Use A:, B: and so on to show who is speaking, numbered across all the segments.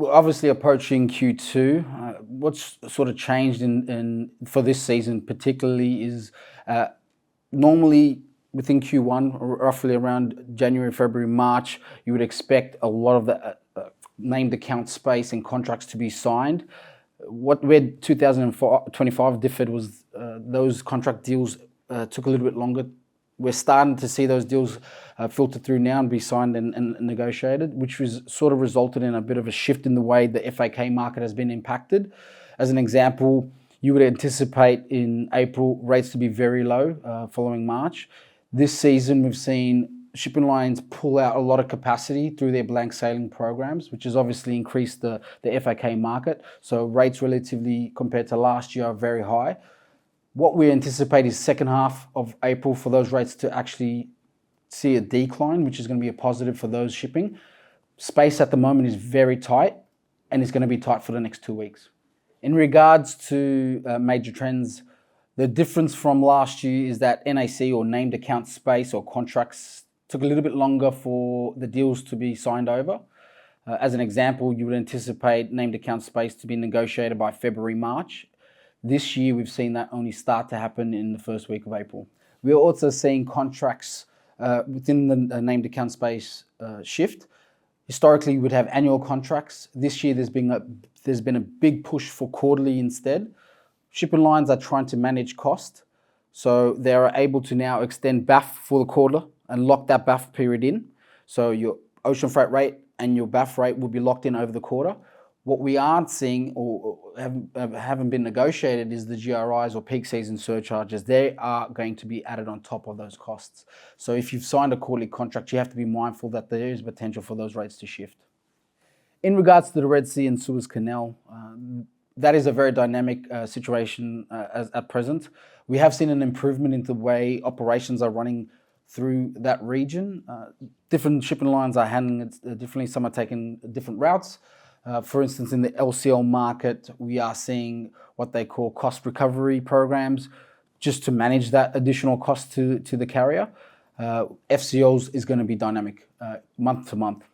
A: We're obviously approaching Q2. What's sort of changed in for this season particularly is normally within Q1, roughly around January, February, March, you would expect a lot of the named account space and contracts to be signed. Where 2025 differed was those contract deals took a little bit longer. We're starting to see those deals filter through now and be signed and negotiated, which was sort of resulted in a bit of a shift in the way the FAK market has been impacted. As an example, you would anticipate in April rates to be very low following March. This season, we've seen shipping lines pull out a lot of capacity through their blank sailing programs, which has obviously increased the FAK market. So rates relatively compared to last year are very high. What we anticipate is second half of April for those rates to actually see a decline, which is going to be a positive for those shipping. Space at the moment is very tight and it's going to be tight for the next 2 weeks. In regards to major trends, the difference from last year is that NAC or named account space or contracts took a little bit longer for the deals to be signed over. As an example, you would anticipate named account space to be negotiated by February, March. This year, we've seen that only start to happen in the first week of April. We're also seeing contracts within the named account space shift. Historically, we would have annual contracts. This year, there's been a big push for quarterly instead. Shipping lines are trying to manage cost, so they are able to now extend BAF for the quarter and lock that BAF period in. So your ocean freight rate and your BAF rate will be locked in over the quarter. What we aren't seeing or haven't been negotiated is the GRIs or peak season surcharges. They are going to be added on top of those costs. So if you've signed a quarterly contract, you have to be mindful that there is potential for those rates to shift. In regards to the Red Sea and Suez Canal, that is a very dynamic situation at present. We have seen an improvement in the way operations are running through that region. Different shipping lines are handling it differently. Some are taking different routes. For instance, in the LCL market, we are seeing what they call cost recovery programs just to manage that additional cost to the carrier. FCOs is going to be dynamic month to month.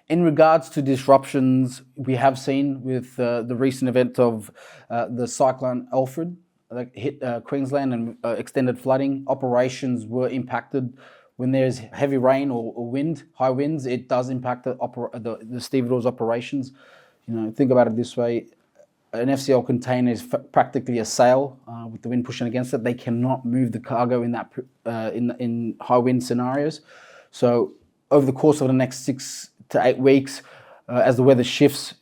A: In regards to disruptions, we have seen with the recent event of the cyclone Alfred that hit Queensland and extended flooding, operations were impacted. When there's heavy rain or wind, high winds, it does impact the stevedores operations. You know, think about it this way: an FCL container is practically a sail with the wind pushing against it. They cannot move the cargo in that in high wind scenarios. So over the course of the next 6 to 8 weeks, as the weather shifts,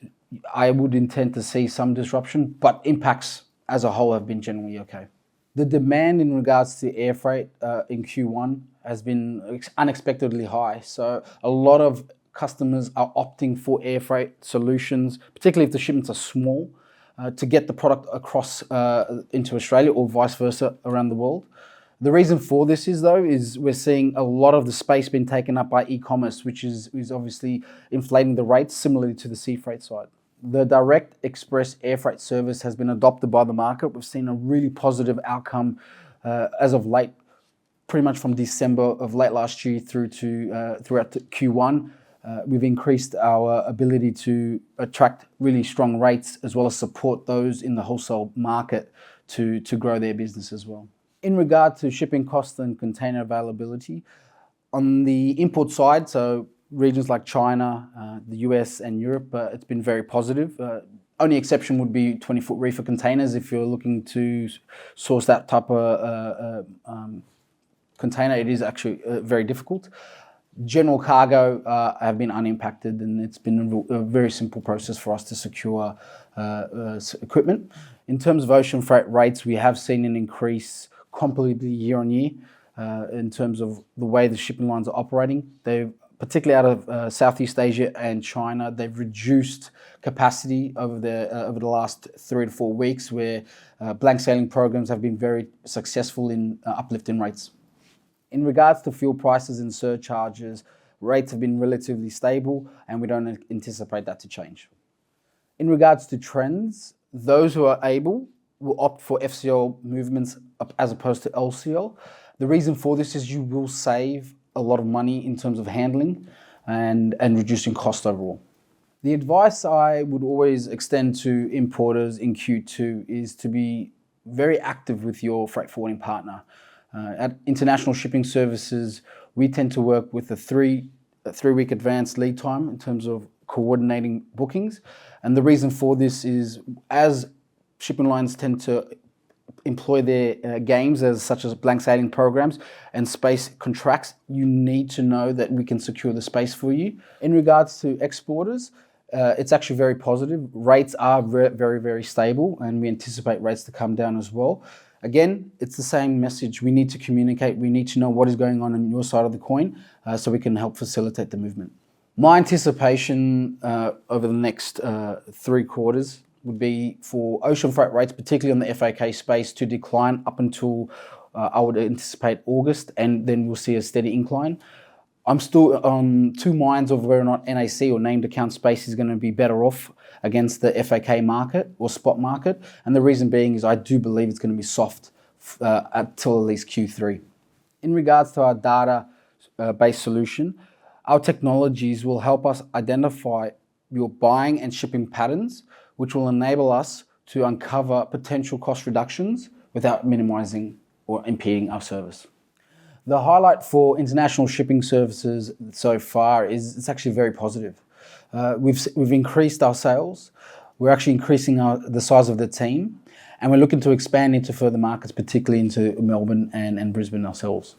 A: I would intend to see some disruption, but impacts as a whole have been generally okay. The demand in regards to air freight in Q1 has been unexpectedly high. So a lot of customers are opting for air freight solutions, particularly if the shipments are small, to get the product across into Australia or vice versa around the world. The reason for this is we're seeing a lot of the space being taken up by e-commerce, which is obviously inflating the rates similarly to the sea freight side. The direct express air freight service has been adopted by the market. We've seen a really positive outcome as of late, pretty much from December of late last year throughout Q1. We've increased our ability to attract really strong rates as well as support those in the wholesale market to grow their business as well. In regard to shipping costs and container availability, on the import side, so regions like China, the US and Europe, it's been very positive. Only exception would be 20-foot reefer containers if you're looking to source that type of container. It is actually very difficult. General cargo have been unimpacted, and it's been a very simple process for us to secure equipment. In terms of ocean freight rates, we have seen an increase completely year on year in terms of the way the shipping lines are operating. They've particularly out of Southeast Asia and China, they've reduced capacity over the last 3 to 4 weeks, where blank sailing programs have been very successful in uplifting rates. In regards to fuel prices and surcharges, rates have been relatively stable, and we don't anticipate that to change. In regards to trends, those who are able will opt for FCL movements as opposed to LCL. The reason for this is you will save a lot of money in terms of handling and reducing cost overall. The advice I would always extend to importers in Q2 is to be very active with your freight forwarding partner. At International Shipping Services, we tend to work with a three-week advance lead time in terms of coordinating bookings. And the reason for this is, as shipping lines tend to employ their games as such as blank sailing programs and space contracts, you need to know that we can secure the space for you. In regards to exporters, it's actually very positive. Rates are very, very stable, and we anticipate rates to come down as well. Again, it's the same message. We need to communicate. We need to know what is going on your side of the coin so we can help facilitate the movement. My anticipation over the next 3 quarters would be for ocean freight rates, particularly on the FAK space, to decline up until I would anticipate August, and then we'll see a steady incline. I'm still on 2 minds of whether or not NAC or named account space is going to be better off against the FAK market or spot market, and the reason being is I do believe it's going to be soft until at least Q3. In regards to our data-based solution, our technologies will help us identify your buying and shipping patterns, which will enable us to uncover potential cost reductions without minimizing or impeding our service. The highlight for International Shipping Services so far is it's actually very positive. We've increased our sales, we're actually increasing the size of the team, and we're looking to expand into further markets, particularly into Melbourne and Brisbane ourselves.